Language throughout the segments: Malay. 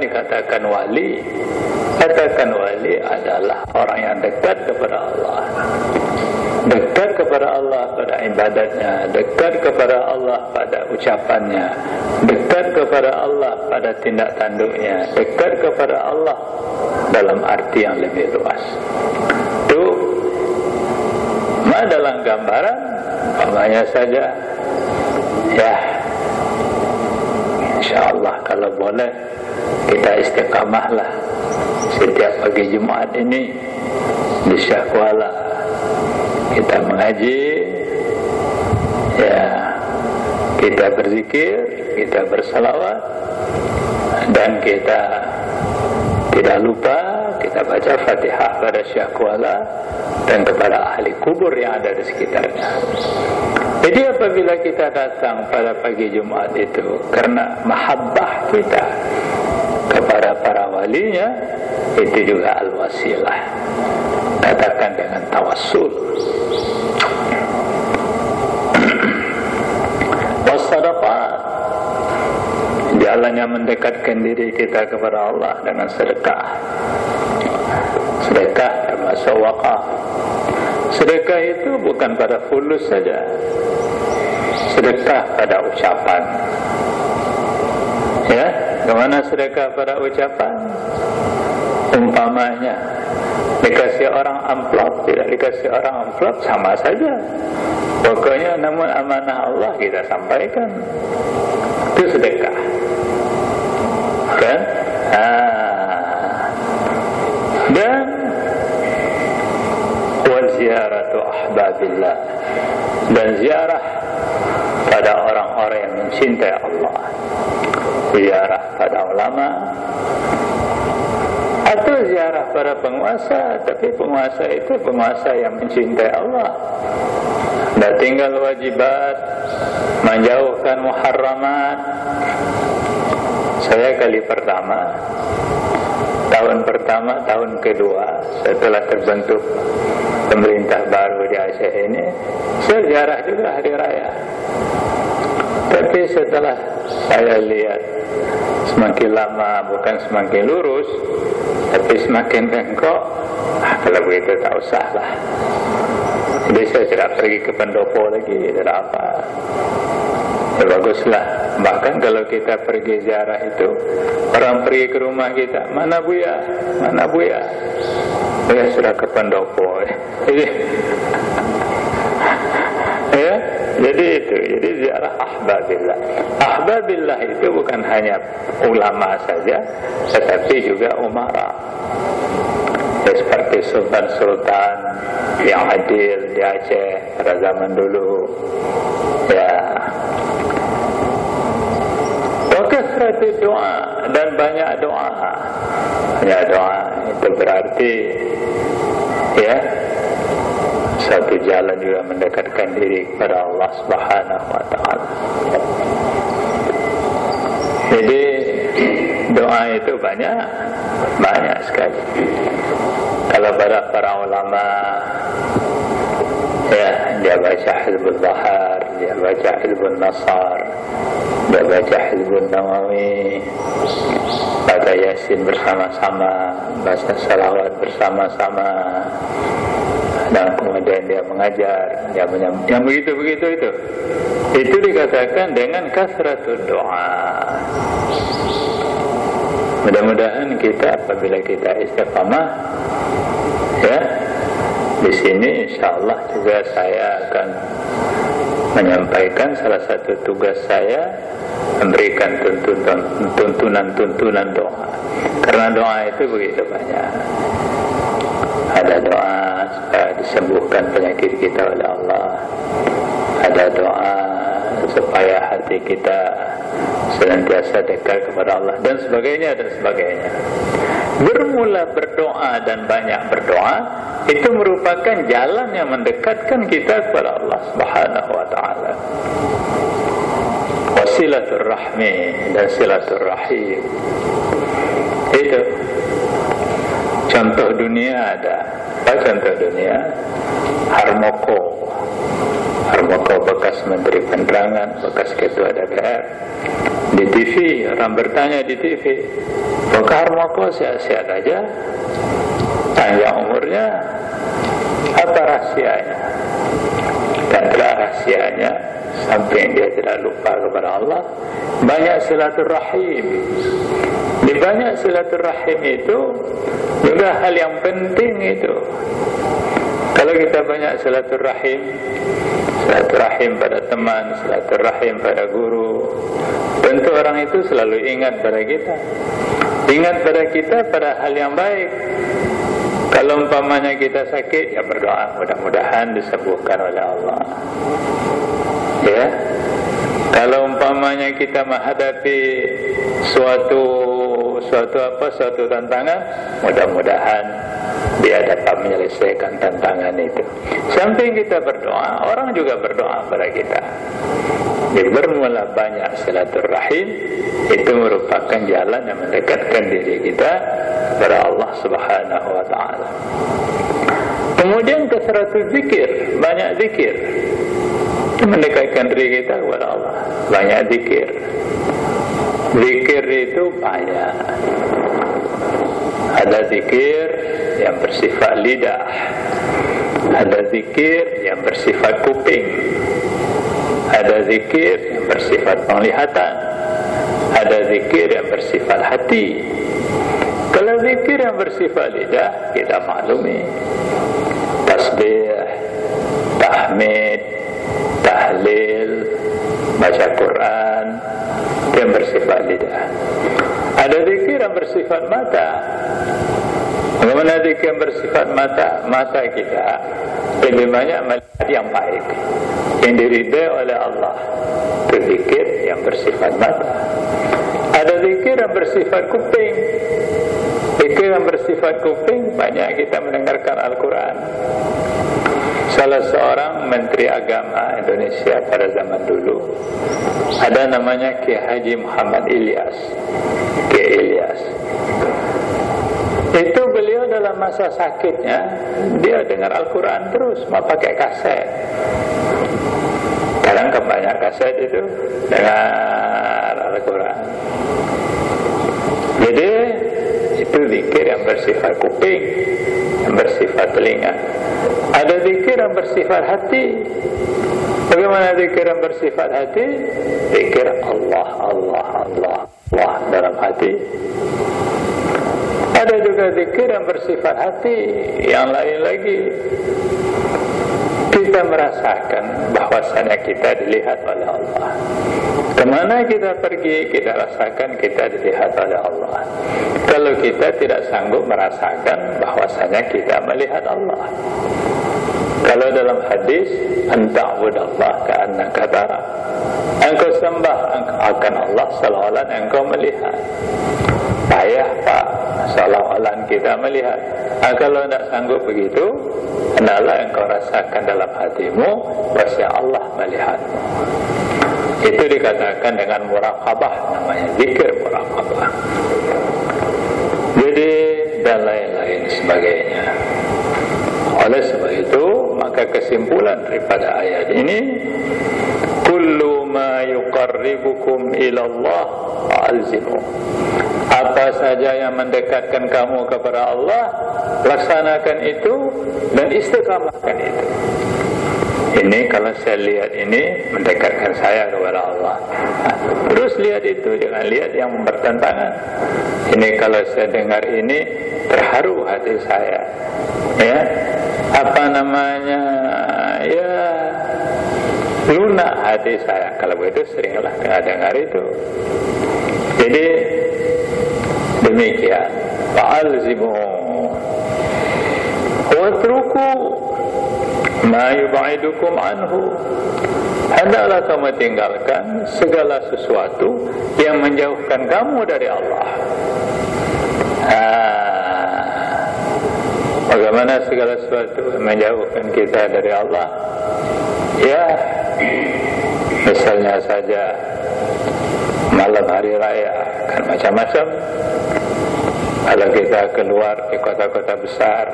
dikatakan wali? Katakan wali adalah orang yang dekat kepada Allah, dekat kepada Allah pada ibadatnya, dekat kepada Allah pada ucapannya, dekat kepada Allah pada tindak tanduknya, dekat kepada Allah dalam arti yang lebih luas. Itu dalam gambaran namanya saja, ya, insyaAllah kalau boleh kita istiqamahlah setiap pagi Jumat ini di Syah Kuala kita mengaji, ya, kita berzikir, kita bersalawat, dan kita tidak lupa kita baca Fatihah pada Syah Kuala dan kepada ahli kubur yang ada di sekitarnya. Jadi apabila kita datang pada pagi Jumat itu karena mahabbah kita kepada para walinya, itu juga al-wasilah, katakan dengan tawassul. Wassadaqah, jalan yang mendekatkan diri kita kepada Allah dengan sedekah. Sedekah termasuk wakaf. Sedekah itu bukan pada fulus saja, sedekah pada ucapan. Ya, kemana sedekah pada ucapan? Umpamanya dikasih orang amplop, tidak dikasih orang amplop, sama saja. Pokoknya namun amanah Allah kita sampaikan, itu sedekah, kan? Dan wal ziyaratu ahbabillah, dan ziarah pada orang-orang yang mencintai Allah, ziarah pada ulama, atau ziarah pada penguasa. Tapi penguasa itu penguasa yang mencintai Allah, dan tinggal wajibat, menjauhkan muharramat. Saya kali pertama, tahun kedua setelah terbentuk pemerintah baru di Aceh ini, saya ziarah juga hari raya. Tapi setelah saya lihat semakin lama bukan semakin lurus, tapi semakin bengkok, kalau begitu tak usahlah. Jadi saya tidak pergi ke pendopo lagi, tidak apa. Ya baguslah. Bahkan kalau kita pergi ziarah itu, orang pergi ke rumah kita, mana Buya, mana Buya, ya sudah ke pendopo. Ya, jadi itu, jadi ziarah ahbabillah. Ahbabillah itu bukan hanya ulama saja, tetapi juga umara. Ya, seperti sultan-sultan yang adil di Aceh pada zaman dulu, ya. Wakasratu doa, dan banyak doa. Banyak doa itu berarti, ya, satu jalan juga mendekatkan diri kepada Allah Subhanahu wa ta'ala. Jadi doa itu banyak sekali. Kalau para ulama, ya, dia baca Hizbul Bahar, dia baca Hizbul Nasar, dia baca Hizbul Nawawi, baca Yasin bersama-sama, baca salawat bersama-sama, dan kemudian dia mengajar, dia yang begitu-begitu itu dikatakan dengan kasratul doa. Mudah-mudahan kita apabila kita istiqamah, ya, di sini insyaallah juga saya akan menyampaikan salah satu tugas saya, memberikan tuntunan doa. Karena doa itu begitu banyak. Ada doa supaya disembuhkan penyakit kita oleh Allah, ada doa supaya hati kita senantiasa dekat kepada Allah, dan sebagainya. Bermula berdoa dan banyak berdoa itu merupakan jalan yang mendekatkan kita kepada Allah Subhanahu wa ta'ala. Wasilatul rahmi dan silatul rahim. Itu contoh dunia ada. Apa contoh dunia? Harmoko kau bekas Menteri Penerangan, bekas Ketua DPR. Di TV, orang bertanya di TV, Pak Harmoko sehat-sehat aja, panjang umurnya, apa rahasianya? Dan rahasianya, sampai dia tidak lupa kepada Allah, banyak silaturahim. Di banyak silaturahim itu juga hal yang penting itu. Kalau kita banyak silaturahim, silaturahim pada teman, silaturahim pada guru, tentu orang itu selalu ingat pada kita. Ingat pada kita pada hal yang baik. Kalau umpamanya kita sakit, ya berdoa mudah-mudahan disembuhkan oleh Allah. Ya. Kalau umpamanya kita menghadapi suatu tantangan, mudah-mudahan dia dapat menyelesaikan tantangan itu. Sampai kita berdoa, orang juga berdoa pada kita. Jadi bermula banyak silaturahim, itu merupakan jalan yang mendekatkan diri kita kepada Allah Subhanahu wa ta'ala. Kemudian kasratul zikir, banyak zikir, mendekatkan diri kita kepada Allah. Banyak zikir. Zikir itu banyak. Ada zikir yang bersifat lidah, ada zikir yang bersifat kuping, ada zikir yang bersifat penglihatan, ada zikir yang bersifat hati. Kalau zikir yang bersifat lidah, kita maklumi tasbih, tahmid, tahlil, baca Quran, yang bersifat lidah. Ada zikir yang bersifat mata. Bagaimana zikir yang bersifat mata? Mata kita lebih banyak melihat yang baik, yang diridai oleh Allah. Itu zikir yang bersifat mata. Ada zikir yang bersifat kuping. Zikir yang bersifat kuping, banyak kita mendengarkan Al-Quran. Salah seorang Menteri Agama Indonesia pada zaman dulu, ada namanya Kiai Haji Muhammad Ilyas. Kiai Ilyas itu, beliau dalam masa sakitnya, dia dengar Al-Quran terus, mau pakai kaset. Sekarang kan banyak kaset itu, dengar Al-Quran. Jadi itu zikir yang bersifat kuping, yang bersifat telinga. Ada zikir yang bersifat hati. Bagaimana zikir yang bersifat hati? Zikir Allah, Allah, Allah, Allah dalam hati. Ada juga zikir yang bersifat hati, yang lain lagi. Kita merasakan bahwasanya kita dilihat oleh Allah. Kemana kita pergi, kita rasakan kita dilihat oleh Allah. Kalau kita tidak sanggup merasakan bahwasanya kita melihat Allah. Kalau dalam hadis, anta'budallah ka'annaka tara. Engkau sembah akan Allah seolah-olah engkau melihat. Payah Pak, seolah-olah kita melihat. Kalau tidak sanggup begitu, hendaklah engkau rasakan dalam hatimu bahwa Allah melihatmu. Itu dikatakan dengan muraqabah, namanya zikir muraqabah. Jadi dan lain-lain sebagainya. Oleh sebab itu, maka kesimpulan daripada ayat ini, kullu ma yuqarribukum ilallah fa'alzimu. Apa saja yang mendekatkan kamu kepada Allah, laksanakan itu dan istiqamahkan itu. Ini kalau saya lihat ini mendekatkan saya kepada Allah. Terus lihat itu, jangan lihat yang bertentangan. Ini kalau saya dengar ini terharu hati saya. Ya, apa namanya? Ya, lunak hati saya. Kalau begitu seringlah dengar itu. Jadi demikian. Fa'alzimu watruku ma yub'idukum anhu. Hendaklah kamu tinggalkan segala sesuatu yang menjauhkan kamu dari Allah. Bagaimana segala sesuatu yang menjauhkan kita dari Allah? Ya, misalnya saja malam hari raya kan macam-macam. Kalau kita keluar di kota-kota besar,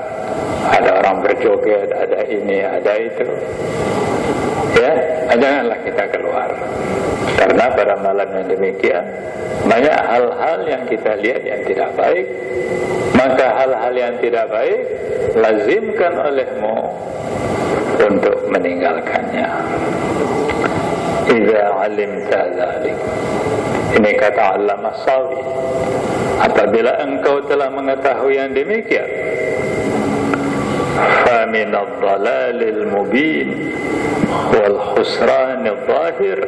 ada orang berjoget, ada ini, ada itu. Ya, janganlah kita keluar. Karena pada malam yang demikian banyak hal-hal yang kita lihat yang tidak baik. Maka hal-hal yang tidak baik lazimkan olehmu untuk meninggalkannya. Idza alimta dzalik. Ini kata Allamah Sawi. Apabila engkau telah mengetahui yang demikian, fa min ad-dhalalil mubin wal khusranil zahir,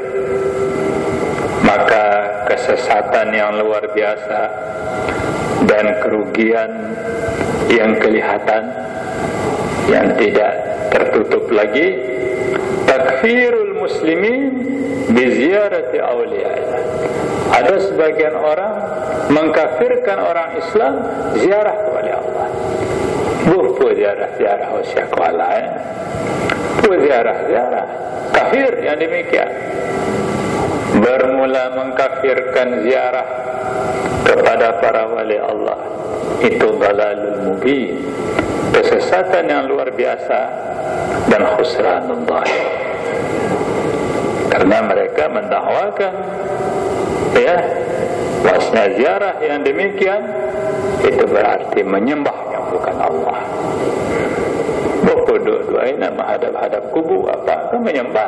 maka kesesatan yang luar biasa dan kerugian yang kelihatan, yang tidak tertutup lagi, takfirul muslimin bi ziyarati awliyaillah. Ada sebagian orang mengkafirkan orang Islam ziarah kepada Allah. Bukan ziarah usia kuala, ziarah kafir yang demikian. Bermula mengkafirkan ziarah kepada para wali Allah, itu dalalul mubin, kesesatan yang luar biasa dan khusranul zahir. Karena mereka mendakwakan bahwasanya ziarah yang demikian itu berarti menyembah yang bukan Allah. Dua-duanya menghadap-hadap kubu apa menyembah.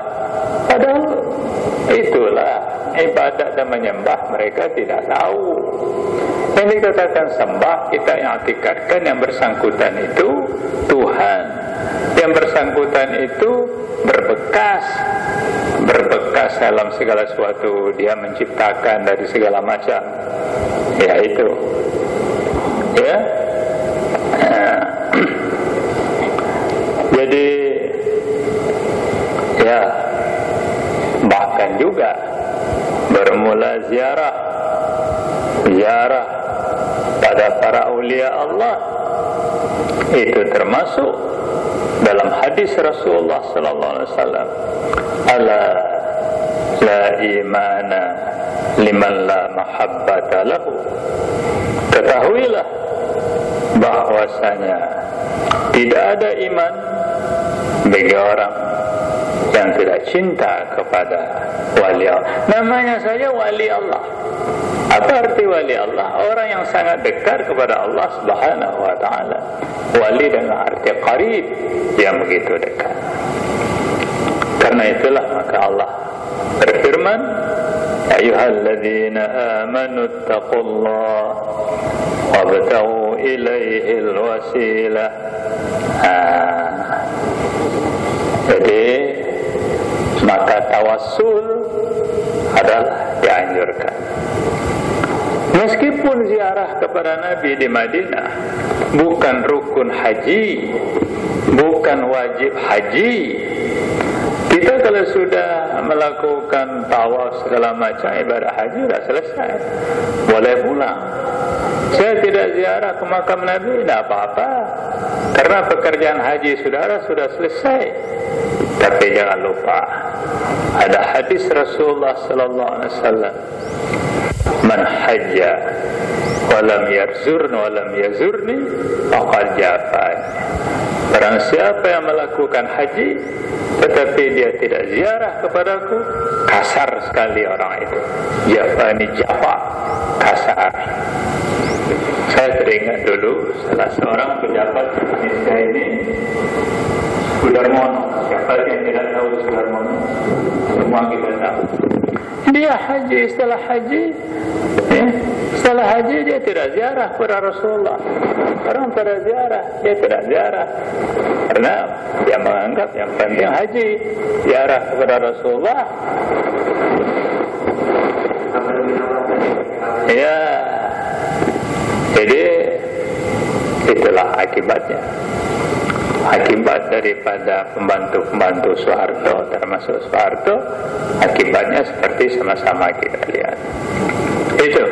Padahal itulah ibadat dan menyembah, mereka tidak tahu. Yang dikatakan sembah, kita yang artikan yang bersangkutan itu Tuhan. Yang bersangkutan itu berbekas dalam segala sesuatu. Dia menciptakan dari segala macam, itu jadi bahkan juga bermula ziarah pada para aulia Allah, itu termasuk dalam hadis Rasulullah sallallahu alaihi wasallam, ala la imana liman la mahabbata lahu. Ketahuilah bahwasanya tidak ada iman bagi orang yang tidak cinta kepada wali Allah. Namanya saja wali Allah. Apa arti wali Allah? Orang yang sangat dekat kepada Allah Subhanahu wa ta'ala. Wali dengan arti qarib, yang begitu dekat. Karena itulah maka Allah berfirman, ayyuhalladzina amanu taqullaha wabtaghu ilaihil wasilah. Jadi maka tawassul adalah dianjurkan. Meskipun ziarah kepada Nabi di Madinah bukan rukun haji, bukan wajib haji, kita kalau sudah melakukan tawaf segala macam ibadah haji sudah selesai, boleh pulang. Saya tidak ziarah ke makam Nabi, tidak apa-apa, karena pekerjaan haji saudara sudah selesai. Tapi jangan lupa, ada hadis Rasulullah sallallahu alaihi wasallam, man hajja walam yarzurni walam yazurni faqad jafani. Barang siapa yang melakukan haji tetapi dia tidak ziarah kepadaku, kasar sekali orang itu. Jafani, jafa, kasar. Saya teringat dulu salah seorang pejabat Indonesia ini, Sudarmono. Siapa yang tidak tahu Sudarmono? Semua kita tahu. Dia haji, setelah haji dia tidak ziarah kepada Rasulullah. Orang pada ziarah, dia tidak ziarah karena dia menganggap yang penting haji, ziarah kepada Rasulullah. Jadi itulah akibatnya. Akibat daripada pembantu-pembantu Soeharto, termasuk Soeharto, akibatnya seperti sama-sama kita lihat. Itu.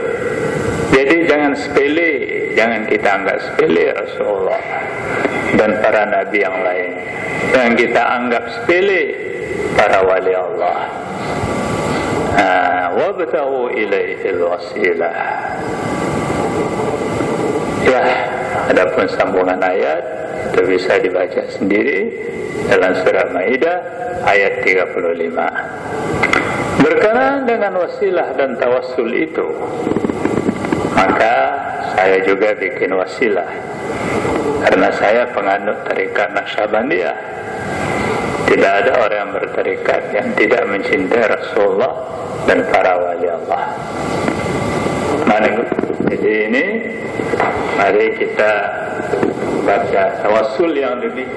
Jadi jangan sepele, jangan kita anggap sepele Rasulullah dan para nabi yang lain. Jangan kita anggap sepele para wali Allah. Wabtaghu ilaihil wasilah. Adapun sambungan ayat Itu bisa dibaca sendiri dalam surah Maidah ayat 35. Berkenaan dengan wasilah dan tawassul itu, maka saya juga bikin wasilah, karena saya penganut tarekat Naqsyabandiyah. Tidak ada orang yang bertarekat yang tidak mencintai Rasulullah dan para wali Allah. Jadi ini, mari kita baca tawassul yang lebih